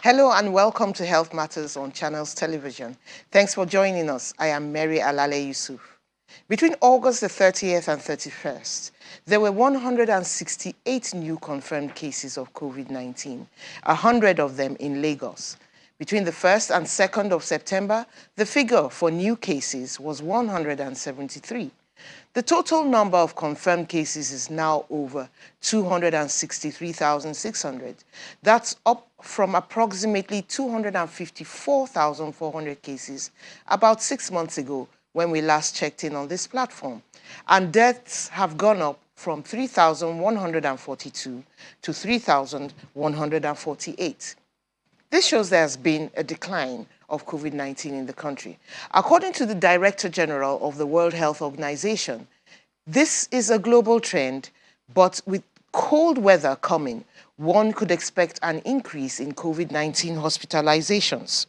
Hello and welcome to Health Matters on Channels Television. Thanks for joining us. I am Mary Alale Yusuf. Between August the 30th and 31st, there were 168 new confirmed cases of COVID-19, 100 of them in Lagos. Between the 1st and 2nd of September, the figure for new cases was 173. The total number of confirmed cases is now over 263,600. That's up from approximately 254,400 cases about 6 months ago when we last checked in on this platform. And deaths have gone up from 3,142 to 3,148. This shows there has been a decline of COVID-19 in the country. According to the Director General of the World Health Organization, this is a global trend, but with cold weather coming, one could expect an increase in COVID-19 hospitalizations.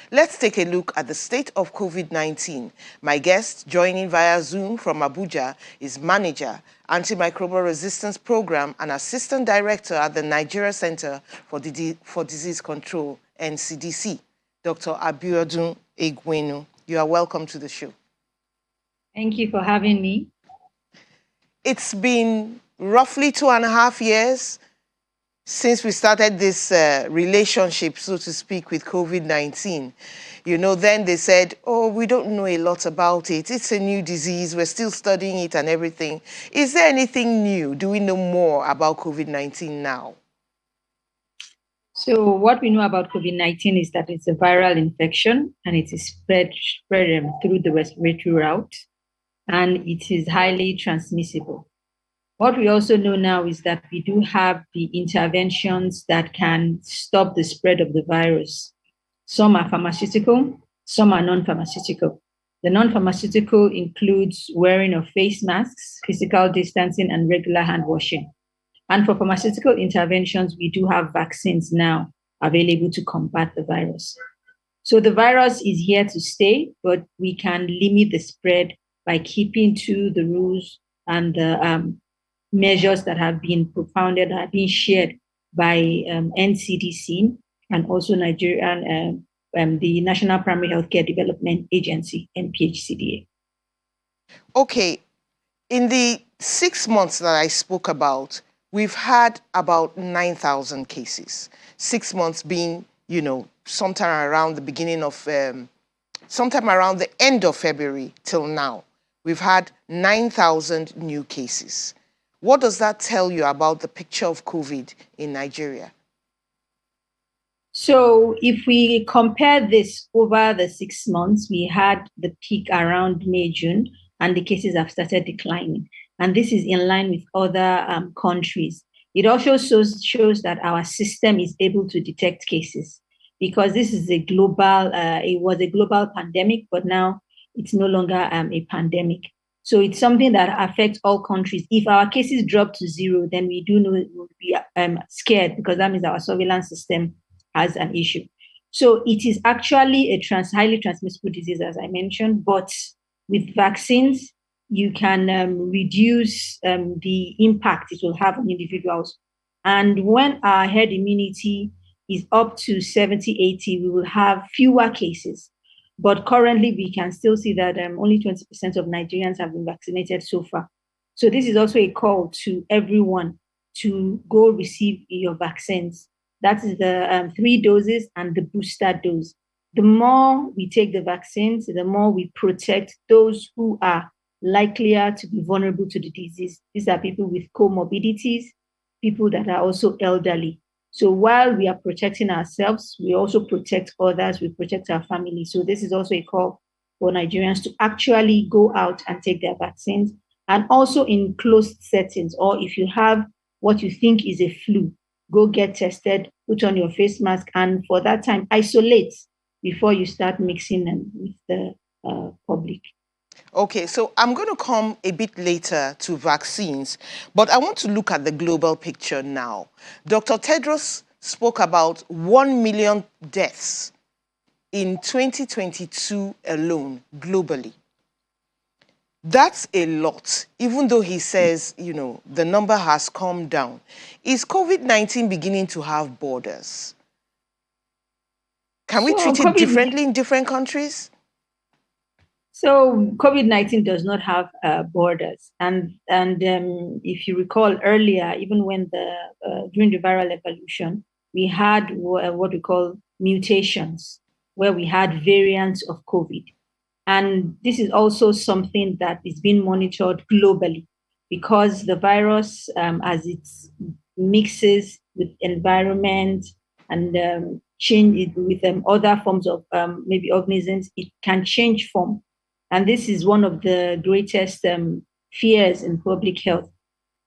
Let's take a look at the state of COVID-19. My guest joining via Zoom from Abuja is Manager, Antimicrobial Resistance Program and Assistant Director at the Nigeria Center for Disease Control, NCDC, Dr. Abiodun Egwenu. You are welcome to the show. Thank you for having me. It's been roughly 2.5 years since we started this relationship, so to speak, with COVID-19. You know, then they said, oh, we don't know a lot about it. It's a new disease. We're still studying it and everything. Is there anything new? Do we know more about COVID-19 now? So what we know about COVID-19 is that it's a viral infection and it is spread through the respiratory route, and it is highly transmissible. What we also know now is that we do have the interventions that can stop the spread of the virus. Some are pharmaceutical, some are non-pharmaceutical. The non-pharmaceutical includes wearing of face masks, physical distancing, and regular hand washing. And for pharmaceutical interventions, we do have vaccines now available to combat the virus. So the virus is here to stay, but we can limit the spread by keeping to the rules and the measures that have been propounded, that have been shared by NCDC and also Nigerian, the National Primary Healthcare Development Agency, NPHCDA. Okay, in the 6 months that I spoke about, we've had about 9,000 cases. 6 months being, you know, sometime around the beginning of, sometime around the end of February till now. We've had 9,000 new cases. What does that tell you about the picture of COVID in Nigeria? So if we compare this over the 6 months, we had the peak around May, June, and the cases have started declining. And this is in line with other countries. It also shows that our system is able to detect cases, because this is a global, it was a global pandemic, but now it's no longer a pandemic. So it's something that affects all countries. If our cases drop to zero, then we do know we'll be scared, because that means our surveillance system has an issue. So it is actually a highly transmissible disease, as I mentioned, but with vaccines, you can reduce the impact it will have on individuals. And when our herd immunity is up to 70, 80, we will have fewer cases. But currently, we can still see that only 20% of Nigerians have been vaccinated so far. So this is also a call to everyone to go receive your vaccines. That is the 3 doses and the booster dose. The more we take the vaccines, the more we protect those who are likelier to be vulnerable to the disease. These are people with comorbidities, people that are also elderly. So while we are protecting ourselves, we also protect others, we protect our family. So this is also a call for Nigerians to actually go out and take their vaccines, and also in closed settings, or if you have what you think is a flu, go get tested, put on your face mask, and for that time, isolate before you start mixing them with the public. Okay, so I'm going to come a bit later to vaccines, but I want to look at the global picture now. Dr. Tedros spoke about 1 million deaths in 2022 alone, globally. That's a lot, even though he says, you know, the number has come down. Is COVID-19 beginning to have borders? Can we treat it differently in different countries? So COVID-19 does not have borders, and if you recall earlier, even when during the viral evolution, we had what we call mutations, where we had variants of COVID, and this is also something that is being monitored globally because the virus, as it mixes with environment and change it with other forms of maybe organisms, it can change form. And this is one of the greatest fears in public health.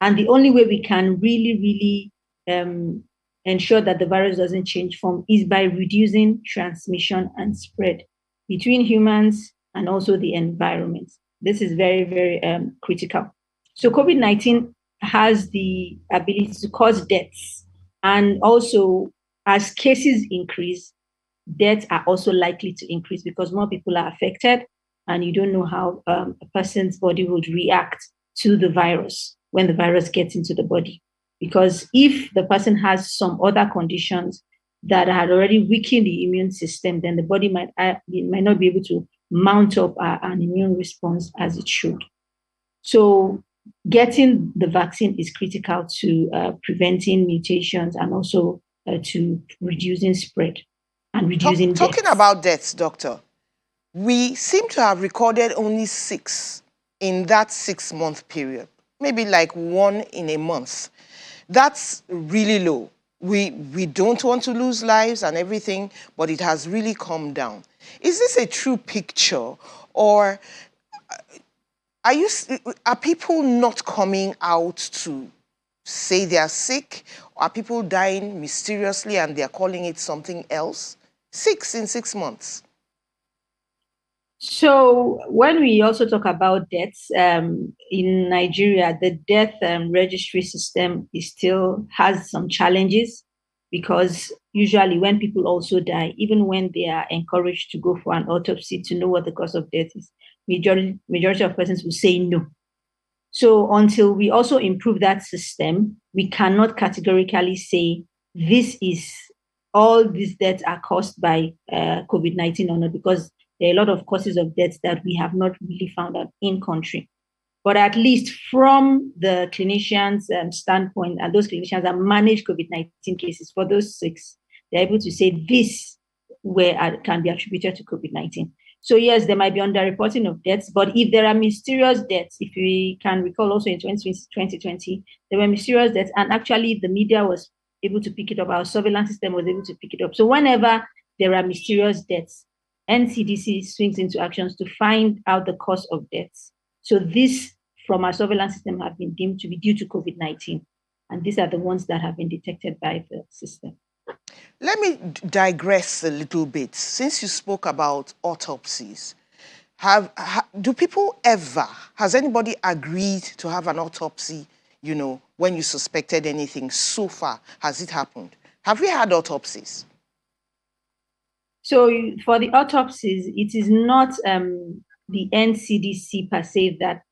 And the only way we can really ensure that the virus doesn't change form is by reducing transmission and spread between humans and also the environment. This is very critical. So COVID-19 has the ability to cause deaths. And also, as cases increase, deaths are also likely to increase because more people are affected and you don't know how a person's body would react to the virus when the virus gets into the body. Because if the person has some other conditions that had already weakened the immune system, then the body might not be able to mount up an immune response as it should. So getting the vaccine is critical to preventing mutations and also to reducing spread and reducing Talking deaths. about deaths, doctor, we seem to have recorded only 6 in that 6-month period, maybe like 1 in a month. That's really low. We don't want to lose lives and everything, but it has really come down. Is this a true picture, or are people not coming out to say they are sick? Are people dying mysteriously and they're calling it something else? 6 in 6 months. So when we also talk about deaths in Nigeria, the death registry system still has some challenges because usually when people also die, even when they are encouraged to go for an autopsy to know what the cause of death is, majority of persons will say no. So until we also improve that system, we cannot categorically say this is all these deaths are caused by COVID-19 or not, because there are a lot of causes of deaths that we have not really found out in country. But at least from the clinicians' standpoint, and those clinicians that manage COVID-19 cases, for those 6, they're able to say this can be attributed to COVID-19. So yes, there might be underreporting of deaths, but if there are mysterious deaths, if we can recall also in 2020, there were mysterious deaths, and actually the media was able to pick it up, our surveillance system was able to pick it up. So whenever there are mysterious deaths, NCDC swings into actions to find out the cause of deaths. So this, from our surveillance system, have been deemed to be due to COVID-19. And these are the ones that have been detected by the system. Let me digress a little bit. Since you spoke about autopsies, do people ever, has anybody agreed to have an autopsy, when you suspected anything so far? Has it happened? Have we had autopsies? So for the autopsies, it is not the NCDC per se that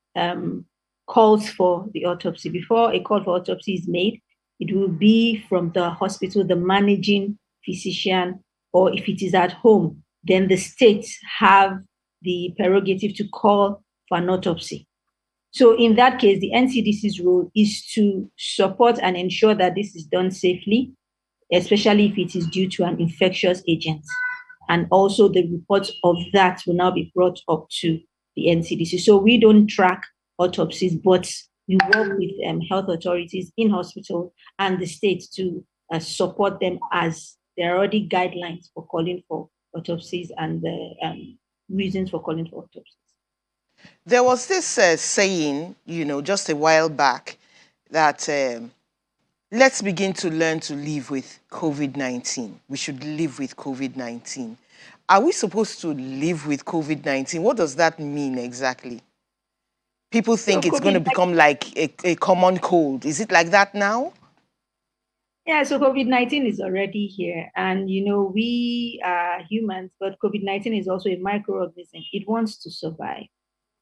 calls for the autopsy. Before a call for autopsy is made, it will be from the hospital, the managing physician, or if it is at home, then the states have the prerogative to call for an autopsy. So in that case, the NCDC's role is to support and ensure that this is done safely, especially if it is due to an infectious agent. And also the reports of that will now be brought up to the NCDC. So we don't track autopsies, but we work with health authorities in hospital and the states to support them, as there are already guidelines for calling for autopsies and the reasons for calling for autopsies. There was this saying, just a while back that let's begin to learn to live with COVID-19. We should live with COVID-19. Are we supposed to live with COVID-19? What does that mean exactly? People think it's going to become like a common cold. Is it like that now? Yeah, so COVID-19 is already here. And, we are humans, but COVID-19 is also a microorganism. It wants to survive.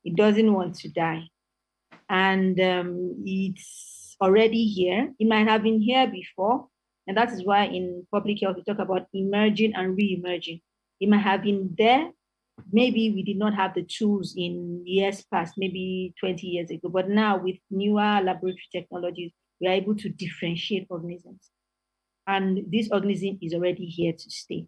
It doesn't want to die. And it's already here. It might have been here before. And that is why in public health, we talk about emerging and re-emerging. It might have been there. Maybe we did not have the tools in years past, maybe 20 years ago. But now with newer laboratory technologies, we are able to differentiate organisms. And this organism is already here to stay.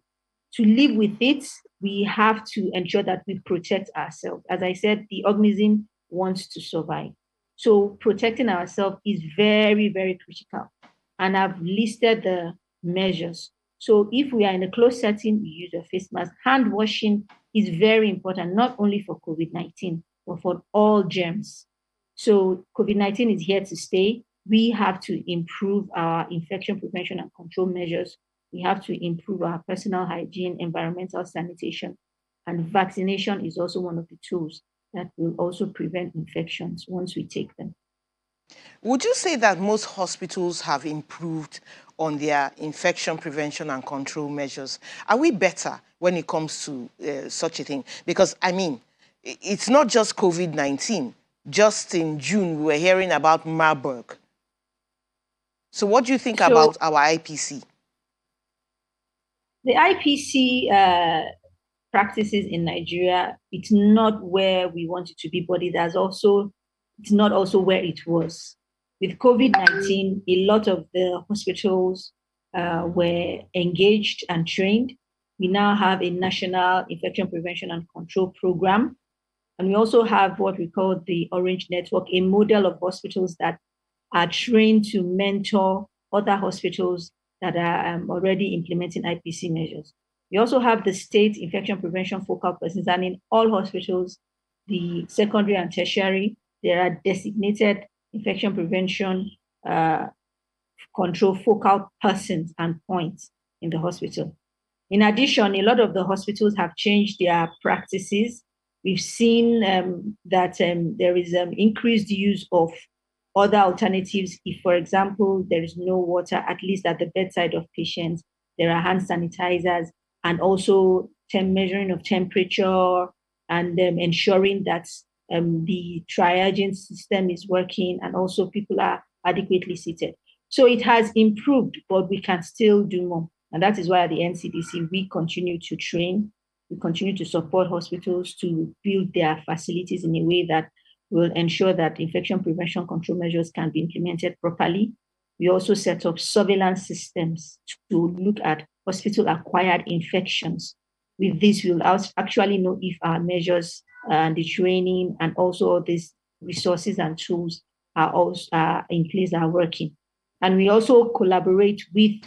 To live with it, we have to ensure that we protect ourselves. As I said, the organism wants to survive. So protecting ourselves is very, very critical. And I've listed the measures. So if we are in a closed setting, we use a face mask. Hand washing is very important, not only for COVID-19, but for all germs. So COVID-19 is here to stay. We have to improve our infection prevention and control measures. We have to improve our personal hygiene, environmental sanitation, and vaccination is also one of the tools that will also prevent infections once we take them. Would you say that most hospitals have improved on their infection prevention and control measures? Are we better when it comes to such a thing? Because, I mean, it's not just COVID-19. Just in June, we were hearing about Marburg. So what do you think about our IPC? The IPC practices in Nigeria, it's not where we want it to be, but it's not also where it was. With COVID-19, a lot of the hospitals were engaged and trained. We now have a national infection prevention and control program. And we also have what we call the Orange Network, a model of hospitals that are trained to mentor other hospitals that are already implementing IPC measures. We also have the state infection prevention focal persons, and in all hospitals, the secondary and tertiary, there are designated infection prevention control focal persons and points in the hospital. In addition, a lot of the hospitals have changed their practices. We've seen that there is increased use of other alternatives. If, for example, there is no water, at least at the bedside of patients, there are hand sanitizers and also measuring of temperature and ensuring that the triaging system is working and also people are adequately seated. So it has improved, but we can still do more. And that is why at the NCDC, we continue to train, we continue to support hospitals to build their facilities in a way that will ensure that infection prevention control measures can be implemented properly. We also set up surveillance systems to look at hospital-acquired infections. With this, we'll actually know if our measures and the training and also all these resources and tools are also in place, are working. And we also collaborate with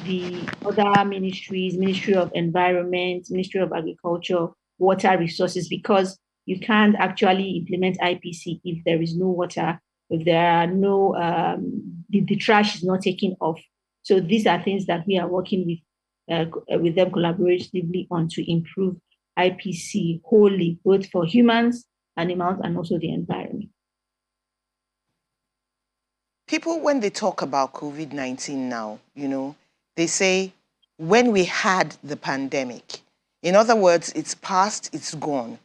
the other ministries, Ministry of Environment, Ministry of Agriculture, Water Resources, because you can't actually implement IPC if there is no water, if there are no, the trash is not taken off. So these are things that we are working with them collaboratively on to improve IPC wholly, both for humans, animals, and also the environment. People, when they talk about COVID-19 now, they say when we had the pandemic, in other words, it's past, it's gone.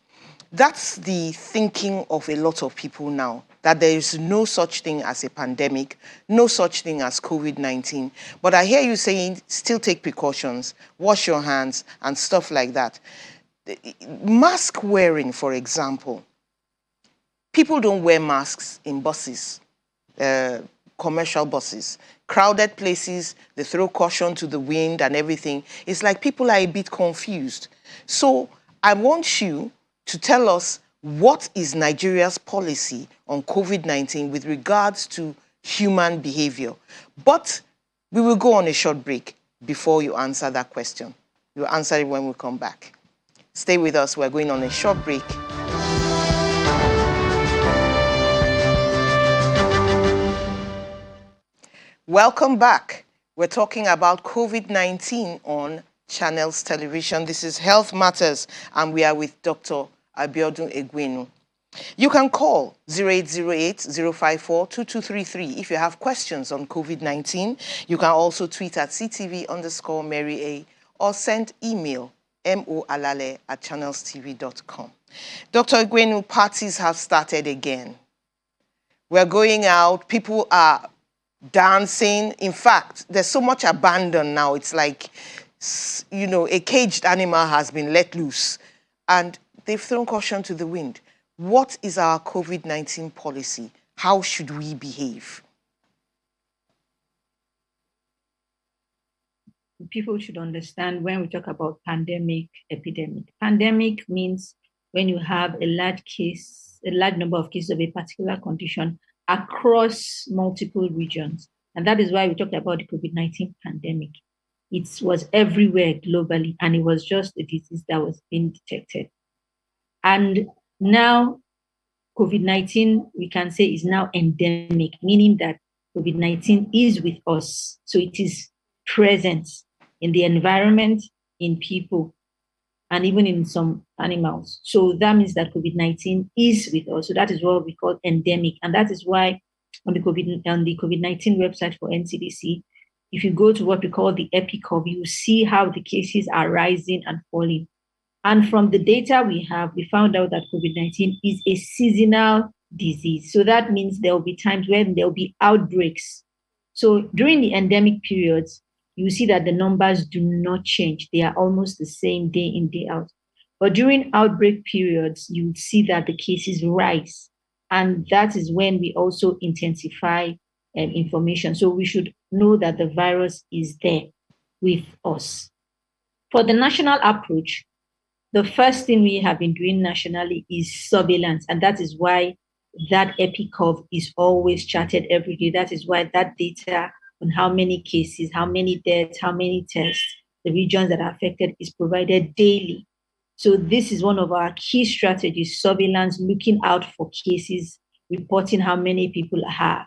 That's the thinking of a lot of people now, that there is no such thing as a pandemic, no such thing as COVID-19. But I hear you saying still take precautions, wash your hands and stuff like that. Mask wearing, for example. People don't wear masks in buses, commercial buses. Crowded places, they throw caution to the wind and everything. It's like people are a bit confused. So I want you to tell us what is Nigeria's policy on COVID-19 with regards to human behavior. But we will go on a short break before you answer that question. You'll answer it when we come back. Stay with us. We're going on a short break. Welcome back. We're talking about COVID-19 on Channels Television. This is Health Matters, and we are with Dr. Abiodun Egwenu. You can call 0808-054-2233 if you have questions on COVID-19. You can also tweet at CTV_Mary A or send email moalale@channelstv.com. Dr. Egwenu, parties have started again. We're going out. People are dancing. In fact, there's so much abandon now. It's like a caged animal has been let loose and they've thrown caution to the wind. What is our COVID-19 policy? How should we behave? People should understand when we talk about pandemic, epidemic. Pandemic means when you have a large number of cases of a particular condition across multiple regions. And that is why we talked about the COVID-19 pandemic. It was everywhere globally, and it was just a disease that was being detected. And now COVID-19, we can say, is now endemic, meaning that COVID-19 is with us. So it is present in the environment, in people, and even in some animals. So that means that COVID-19 is with us. So that is what we call endemic. And that is why on the COVID-19 website for NCDC, if you go to what we call the epi curve, you see how the cases are rising and falling. And from the data we have, we found out that COVID-19 is a seasonal disease. So that means there will be times when there will be outbreaks. So during the endemic periods, you see that the numbers do not change. They are almost the same day in, day out. But during outbreak periods, you see that the cases rise. And that is when we also intensify information. So we should know that the virus is there with us. For the national approach, the first thing we have been doing nationally is surveillance. And that is why that epi curve is always charted every day. That is why that data on how many cases, how many deaths, how many tests, the regions that are affected is provided daily. So this is one of our key strategies, surveillance, looking out for cases, reporting how many people have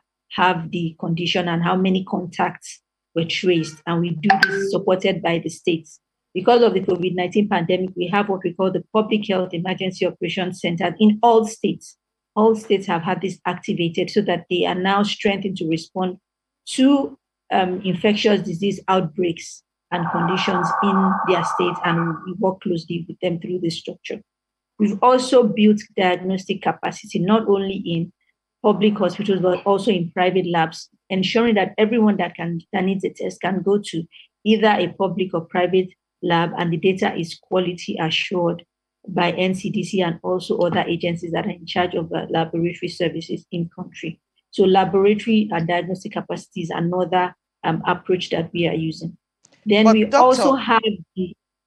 the condition and how many contacts were traced. And we do this supported by the states. Because of the COVID-19 pandemic, we have what we call the Public Health Emergency Operations Center in all states. All states have had this activated so that they are now strengthened to respond to infectious disease outbreaks and conditions in their states, and we work closely with them through this structure. We've also built diagnostic capacity, not only in public hospitals, but also in private labs, ensuring that everyone that needs a test can go to either a public or private lab, and the data is quality assured by NCDC and also other agencies that are in charge of laboratory services in country. So laboratory and diagnostic capacity is another approach that we are using. Then but we doctor, also have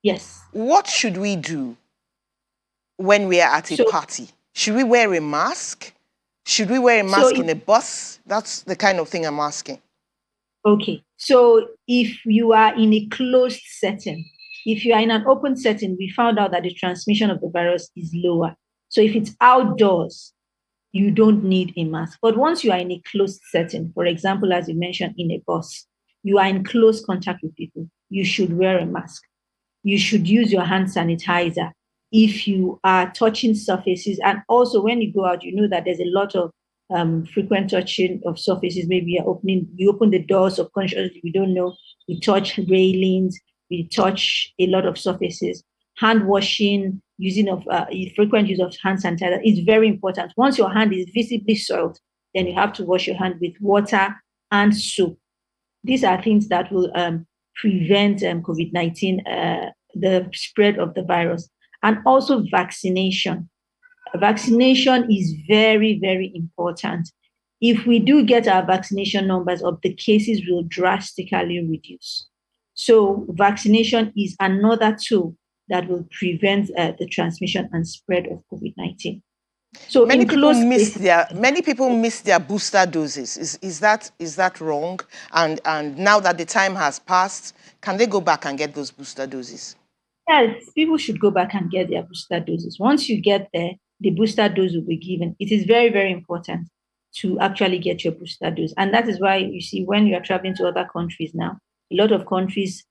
yes. What should we do when we are at a party? Should we wear a mask? Should we wear a mask in a bus? That's the kind of thing I'm asking. Okay. So if you are in a closed setting, if you are in an open setting, we found out that the transmission of the virus is lower. So if it's outdoors, you don't need a mask. But once you are in a closed setting, for example, as you mentioned, in a bus, you are in close contact with people, you should wear a mask. You should use your hand sanitizer if you are touching surfaces. And also when you go out, you know that there's a lot of frequent touching of surfaces. Maybe you open the door subconsciously, we don't know. We touch railings, we touch a lot of surfaces. Hand washing, frequent use of hand sanitizer is very important. Once your hand is visibly soiled, then you have to wash your hand with water and soap. These are things that will prevent COVID-19, the spread of the virus. And also vaccination. Vaccination is very, very important. If we do get our vaccination numbers up, the cases will drastically reduce. So vaccination is another tool that will prevent the transmission and spread of COVID-19. So many people miss their booster doses. Is that wrong? And now that the time has passed, can they go back and get those booster doses? Yes, people should go back and get their booster doses. Once you get there, the booster dose will be given. It is very, very important to actually get your booster dose. And that is why you see when you are traveling to other countries now, a lot of countries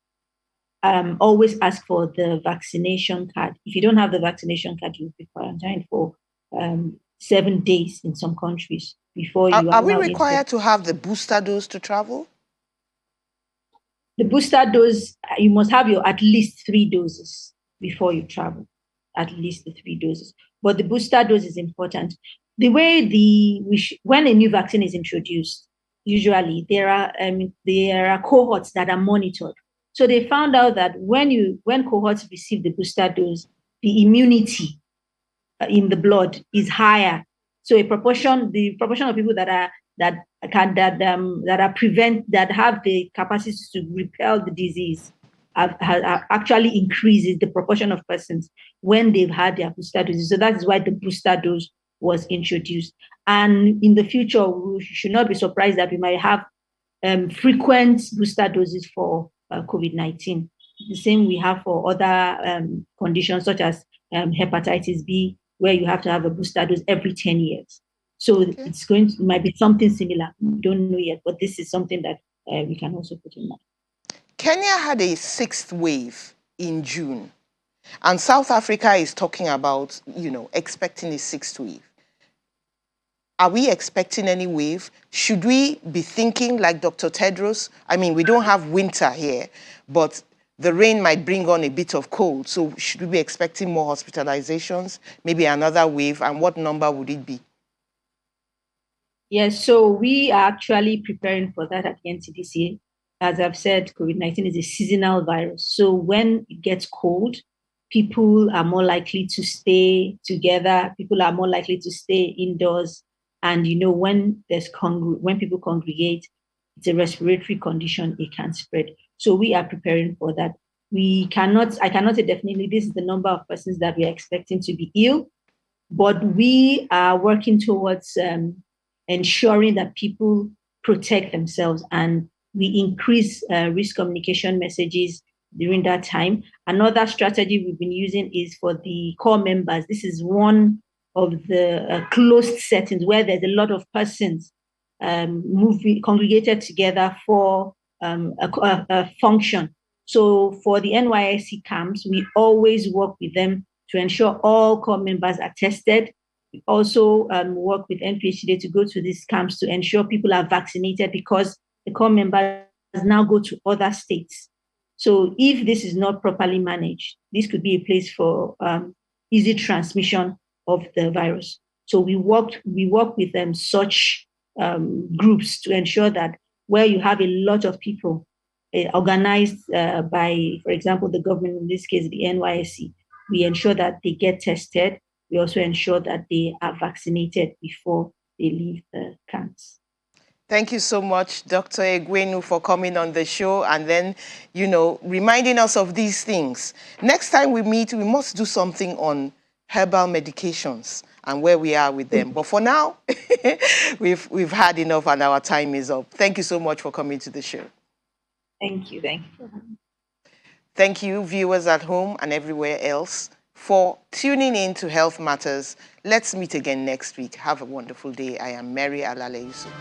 always ask for the vaccination card. If you don't have the vaccination card, you'll be quarantined for 7 days in some countries before you are we required to have the booster dose to travel? The booster dose, you must have your at least 3 doses before you travel, at least the 3 doses. But the booster dose is important. The way when a new vaccine is introduced, usually there are cohorts that are monitored. So they found out that when cohorts receive the booster dose, the immunity in the blood is higher. So the proportion of people that have the capacity to repel the disease have actually increases the proportion of persons when they've had their booster doses. So that is why the booster dose was introduced. And in the future, we should not be surprised that we might have frequent booster doses for COVID-19. The same we have for other conditions such as hepatitis B, where you have to have a booster dose every 10 years. So it might be something similar. We don't know yet, but this is something that we can also put in mind. Kenya had a 6th wave in June, and South Africa is talking about, expecting a 6th wave. Are we expecting any wave? Should we be thinking like Dr. Tedros? I mean, we don't have winter here, but the rain might bring on a bit of cold. So should we be expecting more hospitalizations, maybe another wave? And what number would it be? Yes, so we are actually preparing for that at the NCDC. As I've said, COVID-19 is a seasonal virus. So when it gets cold, people are more likely to stay together. People are more likely to stay indoors. And when people congregate, it's a respiratory condition, it can spread. So we are preparing for that. I cannot say definitely this is the number of persons that we are expecting to be ill, but we are working towards ensuring that people protect themselves, and we increase risk communication messages during that time. Another strategy we've been using is for the core members. This is one of the closed settings where there's a lot of persons congregated together for a function. So for the NYSC camps, we always work with them to ensure all core members are tested. We also work with NPHD to go to these camps to ensure people are vaccinated, because the core members now go to other states. So if this is not properly managed, this could be a place for easy transmission of the virus. So we work with such groups to ensure that where you have a lot of people organized by, for example, the government, in this case, the NYSC, we ensure that they get tested. We also ensure that they are vaccinated before they leave the camps. Thank you so much, Dr. Egwenu, for coming on the show and then, reminding us of these things. Next time we meet, we must do something on herbal medications and where we are with them. But for now, we've had enough and our time is up. Thank you so much for coming to the show. Thank you. Thank you for having me. Thank you, viewers at home and everywhere else, for tuning in to Health Matters. Let's meet again next week. Have a wonderful day. I am Mary Alale Yusuf.